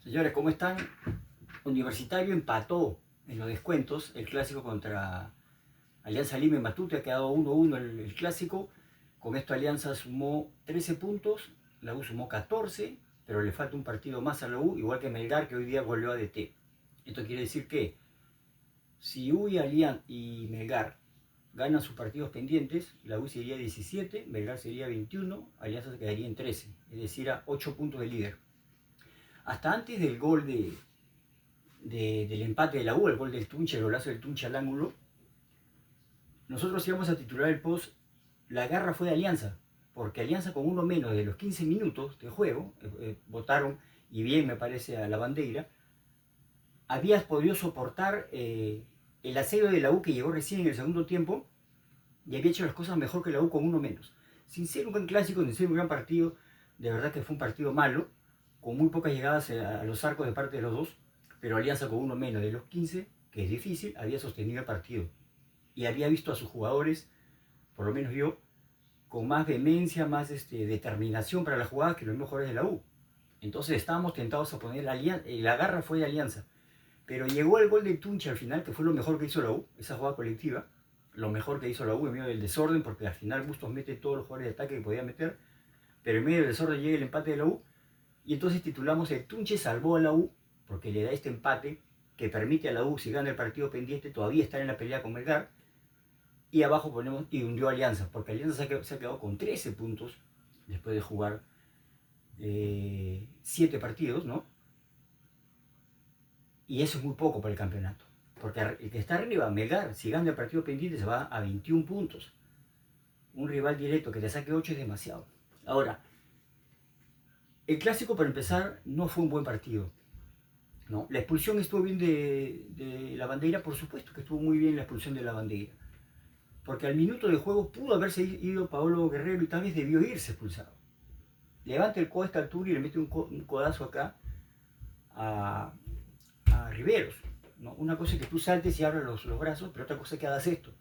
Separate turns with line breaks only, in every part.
Señores, ¿cómo están? Universitario empató en los descuentos el clásico contra Alianza Lima y Matute. Ha quedado 1-1 el clásico. Con esto Alianza sumó 13 puntos, la U sumó 14, pero le falta un partido más a la U, igual que Melgar, que hoy día goleó a DT. Esto quiere decir que si U y Melgar ganan sus partidos pendientes, la U sería 17, Melgar sería 21, Alianza se quedaría en 13, es decir, a 8 puntos de líder. Hasta antes del gol del empate de la U, el gol del Tunche, el golazo del Tunche al ángulo, nosotros íbamos a titular el post La garra fue de Alianza, porque Alianza con uno menos de los 15 minutos de juego, votaron, y bien me parece, a la bandera, había podido soportar el asedio de la U que llegó recién en el segundo tiempo y había hecho las cosas mejor que la U con uno menos. Sin ser un gran clásico, sin ser un gran partido, de verdad que fue un partido malo, con muy pocas llegadas a los arcos de parte de los dos, pero Alianza con uno menos de los 15, que es difícil, había sostenido el partido. Y había visto a sus jugadores, por lo menos yo, con más vehemencia, más determinación para las jugadas que los mismos jugadores de la U. Entonces estábamos tentados a poner la garra fue de Alianza. Pero llegó el gol de Tunche al final, que fue lo mejor que hizo la U, esa jugada colectiva, lo mejor que hizo la U en medio del desorden, porque al final Bustos mete todos los jugadores de ataque que podía meter, pero en medio del desorden llega el empate de la U, y entonces titulamos el Tunche salvó a la U, porque le da este empate que permite a la U, si gana el partido pendiente, todavía estar en la pelea con Melgar, y abajo ponemos y hundió a Alianza, porque Alianza se ha quedado con 13 puntos después de jugar 7 partidos, ¿no? Y eso es muy poco para el campeonato. Porque el que está arriba, Melgar, si gana el partido pendiente, se va a 21 puntos. Un rival directo que te saque 8 es demasiado. Ahora, el clásico, para empezar, no fue un buen partido, ¿no? La expulsión estuvo bien de la bandera, por supuesto que estuvo muy bien la expulsión de la bandera. Porque al minuto de juego pudo haberse ido Paolo Guerrero y tal vez debió irse expulsado. Levanta el codo a esta altura y le mete un codazo acá a, a Riveros, ¿no? Una cosa es que tú saltes y abras los brazos, pero otra cosa es que hagas esto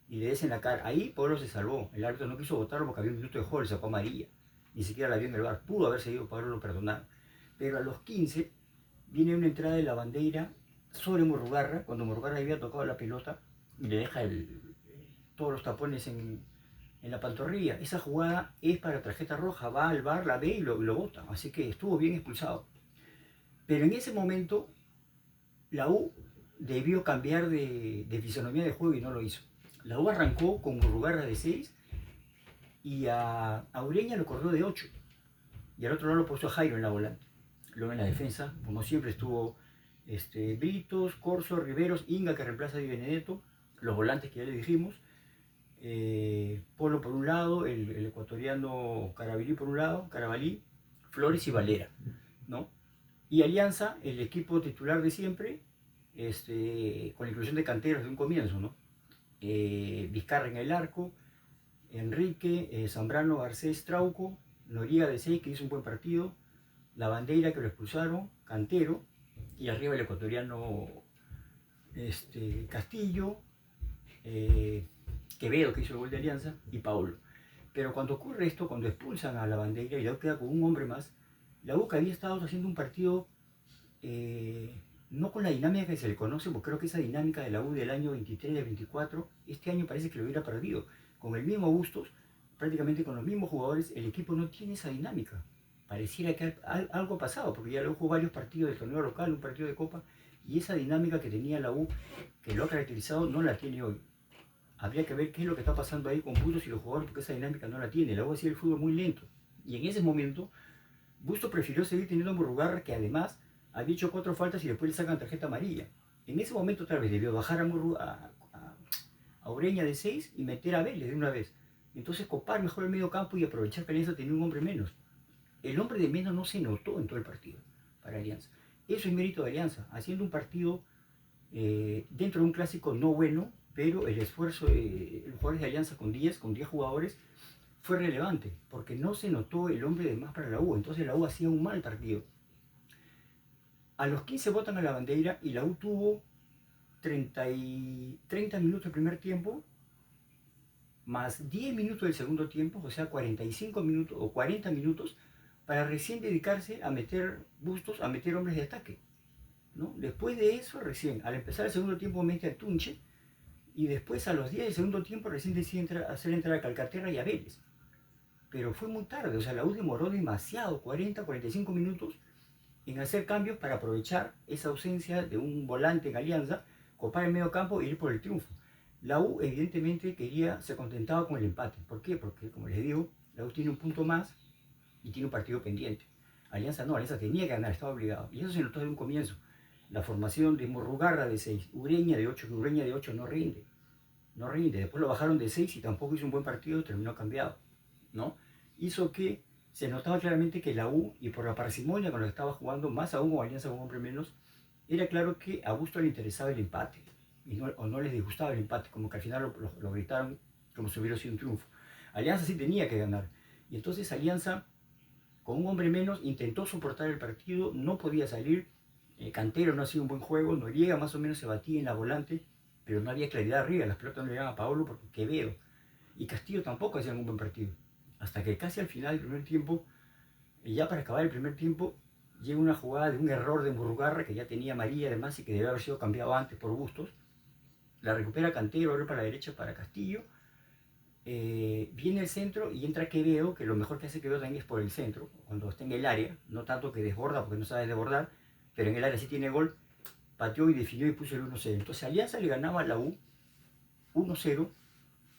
y le des en la cara. Ahí Pablo se salvó. El árbitro no quiso votarlo porque había un minuto de juego, le sacó amarilla. Ni siquiera la vio en el bar. Pudo haber seguido, Pablo lo perdonaron. Pero a los 15 viene una entrada de la bandera sobre Murugarra, cuando Murugarra había tocado la pelota y le deja todos los tapones en la pantorrilla. Esa jugada es para tarjeta roja, va al bar, la ve y lo bota. Así que estuvo bien expulsado. Pero en ese momento la U debió cambiar de fisonomía de juego y no lo hizo. La U arrancó con Murugarra de 6 y a Ureña lo corrió de 8. Y al otro lado lo puso a Jairo en la volante. Luego en la defensa, como siempre, estuvo Britos, Corso, Riveros, Inga, que reemplaza a Di Benedetto, los volantes que ya le dijimos, Polo por un lado, el ecuatoriano Carabalí, Flores y Valera, ¿no? Y Alianza, el equipo titular de siempre, con la inclusión de canteros de un comienzo, ¿no? Vizcarra en el arco, Enrique, Zambrano, Garcés, Trauco, Noriega de 6, que hizo un buen partido, la bandera que lo expulsaron, Cantero, y arriba el ecuatoriano Castillo, Quevedo, que hizo el gol de Alianza, y Paulo. Pero cuando ocurre esto, cuando expulsan a la bandera y la U queda con un hombre más, la U que había estado haciendo un partido no con la dinámica que se le conoce, porque creo que esa dinámica de la U del año 23 y del 24, este año parece que lo hubiera perdido. Con el mismo Bustos, prácticamente con los mismos jugadores, el equipo no tiene esa dinámica. Pareciera que algo ha pasado, porque ya lo jugó varios partidos del torneo local, un partido de Copa, y esa dinámica que tenía la U, que lo ha caracterizado, no la tiene hoy. Habría que ver qué es lo que está pasando ahí con Bustos y los jugadores, porque esa dinámica no la tiene. La U hacía el fútbol muy lento. Y en ese momento, Bustos prefirió seguir teniendo a Murugarra, que además había hecho 4 faltas y después le sacan tarjeta amarilla. En ese momento otra vez debió bajar a Ureña de 6 y meter a Vélez de una vez. Entonces copar mejor el medio campo y aprovechar que Alianza tenía un hombre menos. El hombre de menos no se notó en todo el partido para Alianza. Eso es mérito de Alianza, haciendo un partido dentro de un clásico no bueno, pero el esfuerzo de los jugadores de Alianza con 10 jugadores fue relevante, porque no se notó el hombre de más para la U. Entonces la U hacía un mal partido. A los 15 votan a la bandera y la U tuvo 30 minutos del primer tiempo, más 10 minutos del segundo tiempo, o sea, 45 minutos o 40 minutos para recién dedicarse a meter Bustos, a meter hombres de ataque, ¿no? Después de eso, recién, al empezar el segundo tiempo, mete a Tunche, y después a los 10 del segundo tiempo recién decide hacer entrar a Calcaterra y a Vélez. Pero fue muy tarde, o sea, la U demoró demasiado, 40, 45 minutos, en hacer cambios para aprovechar esa ausencia de un volante en Alianza, copar el medio campo e ir por el triunfo. La U evidentemente se contentaba con el empate. ¿Por qué? Porque, como les digo, la U tiene un punto más y tiene un partido pendiente. Alianza no, Alianza tenía que ganar, estaba obligado. Y eso se notó desde un comienzo. La formación de Murrugarra de 6, Ureña de 8, que Ureña de 8 no rinde. No rinde. Después lo bajaron de 6 y tampoco hizo un buen partido, terminó cambiado, ¿no? Hizo que se notaba claramente que la U, y por la parsimonia con la que estaba jugando, más aún con Alianza con un hombre menos, era claro que a Augusto le interesaba el empate, o no les disgustaba el empate, como que al final lo gritaron como si hubiera sido un triunfo. Alianza sí tenía que ganar, y entonces Alianza, con un hombre menos, intentó soportar el partido, no podía salir. Cantero no hacía un buen juego, Noriega más o menos se batía en la volante, pero no había claridad arriba, las pelotas no llegaban a Paolo porque Quevedo, y Castillo tampoco hacían un buen partido. Hasta que casi al final del primer tiempo, y ya para acabar el primer tiempo, llega una jugada de un error de Murrugarra, que ya tenía María además y que debe haber sido cambiado antes por Bustos. La recupera Cantero, abre para la derecha para Castillo. Viene el centro y entra Quevedo, que lo mejor que hace Quevedo también es por el centro, cuando está en el área, no tanto que desborda porque no sabe desbordar, pero en el área sí tiene gol, pateó y definió y puso el 1-0. Entonces Alianza le ganaba a la U 1-0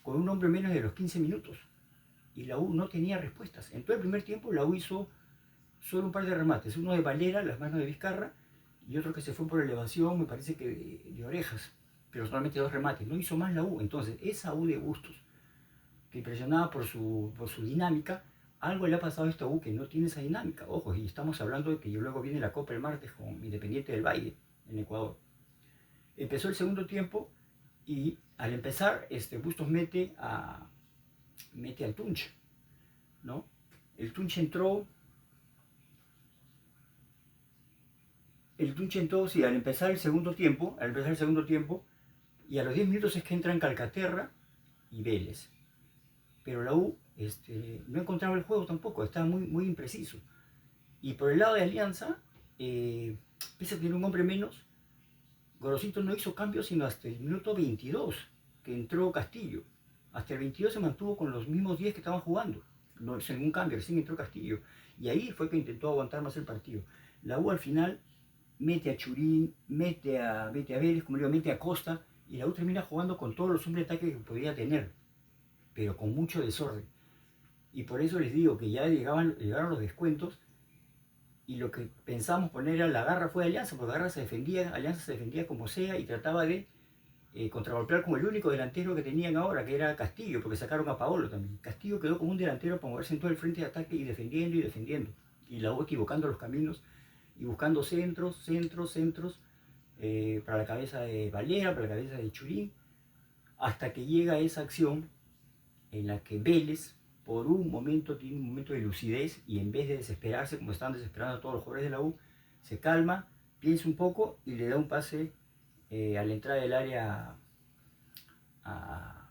con un hombre menos de los 15 minutos. Y la U no tenía respuestas. En todo el primer tiempo la U hizo solo un par de remates, uno de Valera, las manos de Vizcarra, y otro que se fue por elevación, me parece que de Orejas, pero solamente 2 remates, no hizo más la U. Entonces, esa U de Bustos, que impresionaba por su dinámica, algo le ha pasado a esta U que no tiene esa dinámica. Ojo, y estamos hablando de que luego viene la Copa el martes con Independiente del Valle, en Ecuador. Empezó el segundo tiempo y al empezar, Bustos mete al Tunche, ¿no? El Tunche entró, sí, al empezar el segundo tiempo, y a los 10 minutos es que entran Calcaterra y Vélez. Pero la U no encontraba el juego tampoco, estaba muy, muy impreciso. Y por el lado de Alianza, pese a tener un hombre menos, Gorosito no hizo cambios sino hasta el minuto 22, que entró Castillo. Hasta el 22 se mantuvo con los mismos 10 que estaban jugando. No hizo ningún cambio, recién entró Castillo. Y ahí fue que intentó aguantar más el partido. La U al final mete a Churín, mete a Vélez, como digo, mete a Costa, y la U termina jugando con todos los hombres de ataque que podía tener, pero con mucho desorden. Y por eso les digo que ya llegaron los descuentos, y lo que pensamos poner era la garra fue Alianza, porque Alianza se defendía como sea y trataba de contragolpear con el único delantero que tenían ahora, que era Castillo, porque sacaron a Paolo también. Castillo quedó como un delantero para moverse en todo el frente de ataque y defendiendo y defendiendo. Y la U equivocando los caminos y buscando centros, para la cabeza de Valera, para la cabeza de Churín, hasta que llega esa acción en la que Vélez, por un momento, tiene un momento de lucidez y en vez de desesperarse, como estaban desesperando todos los jugadores de la U, se calma, piensa un poco y le da un pase a la entrada del área a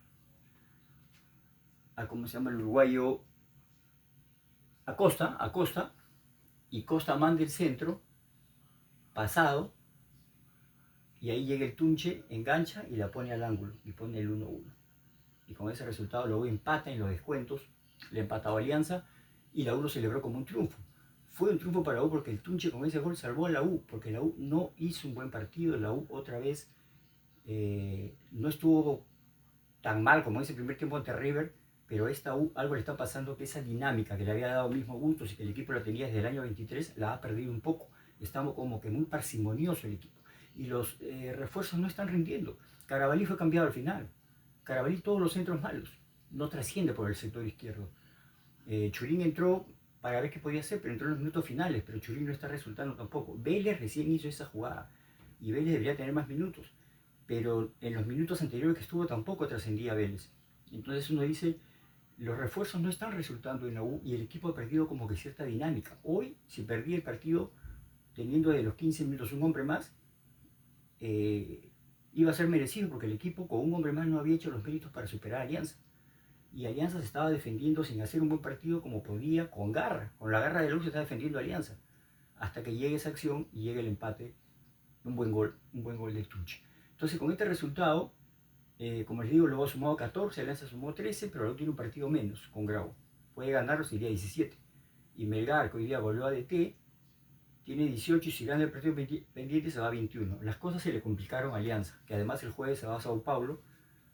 ¿cómo se llama el uruguayo? A Costa, y Costa manda el centro, pasado, y ahí llega el Tunche, engancha y la pone al ángulo, y pone el 1-1. Y con ese resultado la U empata en los descuentos, le empató a Alianza, y la U lo celebró como un triunfo. Fue un triunfo para la U porque el Tunche con ese gol salvó a la U, porque la U no hizo un buen partido, la U otra vez no estuvo tan mal como ese primer tiempo ante River, pero esta U algo le está pasando, que esa dinámica que le había dado mismo Bustos y que el equipo la tenía desde el año 23, la ha perdido un poco. Estamos como que muy parsimonioso el equipo. Y los refuerzos no están rindiendo. Carabalí fue cambiado al final. Carabalí todos los centros malos. No trasciende por el sector izquierdo. Churín entró para ver qué podía hacer, pero entró en los minutos finales, pero Churín no está resultando tampoco. Vélez recién hizo esa jugada y Vélez debería tener más minutos, pero en los minutos anteriores que estuvo tampoco trascendía Vélez. Entonces uno dice, los refuerzos no están resultando en la U y el equipo ha perdido como que cierta dinámica. Hoy, si perdía el partido teniendo de los 15 minutos un hombre más, iba a ser merecido porque el equipo con un hombre más no había hecho los méritos para superar a Alianza. y Alianza se estaba defendiendo sin hacer un buen partido como podía, con garra. Con la garra de la U se está defendiendo Alianza. Hasta que llegue esa acción y llegue el empate, un buen gol del Tunche. Entonces con este resultado, como les digo, luego ha sumado 14, Alianza sumó 13, pero la U tiene un partido menos con Grau. Puede ganarlo si iría 17. Y Melgar, que hoy día volvió a DT, tiene 18 y si gana el partido pendiente se va a 21. Las cosas se le complicaron a Alianza, que además el jueves se va a Sao Paulo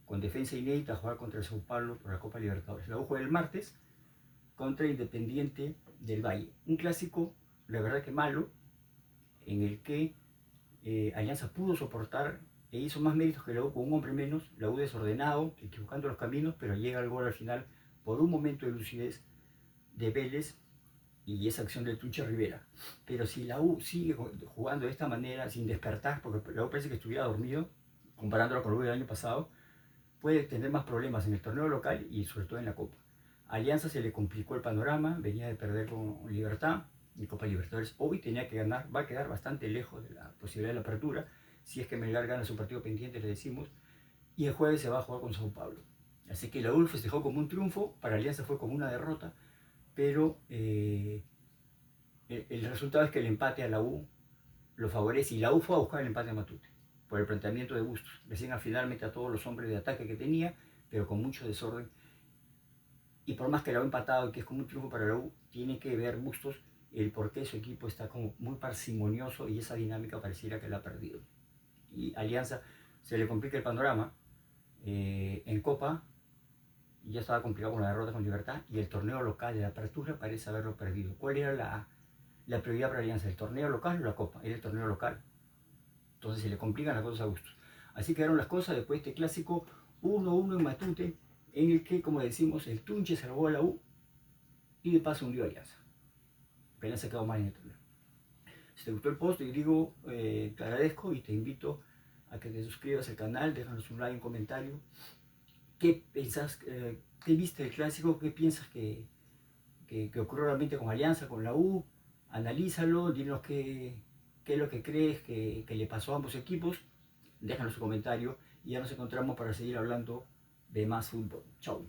con defensa inédita a jugar contra el Sao Paulo por la Copa Libertadores. La U juega el martes contra Independiente del Valle. Un clásico, la verdad que malo, en el que Alianza pudo soportar e hizo más méritos que la U con un hombre menos. La U desordenado, equivocando los caminos, pero llega al gol al final por un momento de lucidez de Vélez y esa acción del Tunche Rivera. Pero si la U sigue jugando de esta manera, sin despertar, porque la U parece que estuviera dormido, comparándolo con la U del año pasado, puede tener más problemas en el torneo local y sobre todo en la Copa. A Alianza se le complicó el panorama, venía de perder con Libertad, en Copa Libertadores hoy tenía que ganar, va a quedar bastante lejos de la posibilidad de la apertura, si es que Melgar gana su partido pendiente, le decimos, y el jueves se va a jugar con Sao Paulo. Así que la U festejó como un triunfo, para Alianza fue como una derrota, pero el resultado es que el empate a la U lo favorece y la U fue a buscar el empate a Matute por el planteamiento de Bustos. Recién al final mete a todos los hombres de ataque que tenía, pero con mucho desorden. Y por más que la U empatado y que es como un triunfo para la U, tiene que ver Bustos el por qué su equipo está como muy parsimonioso y esa dinámica pareciera que la ha perdido. Y Alianza se le complica el panorama. En Copa ya estaba complicado con la derrota con Libertad y el torneo local de la apertura parece haberlo perdido. ¿Cuál era la prioridad para Alianza? ¿El torneo local o la Copa? Era el torneo local. Entonces se le complican las cosas a Bustos. Así quedaron las cosas después de este clásico 1-1 en Matute, en el que, como decimos, el Tunche salvó a la U y de paso hundió a Alianza. Apenas se quedó mal en el torneo. Si te gustó el post, te digo, te agradezco y te invito a que te suscribas al canal, déjanos un like, un comentario. ¿Qué pensás, qué viste del clásico? ¿Qué piensas que ocurrió realmente con Alianza, con la U? Analízalo, dinos qué es lo que crees que le pasó a ambos equipos. Déjanos un comentario y ya nos encontramos para seguir hablando de más fútbol. Chau.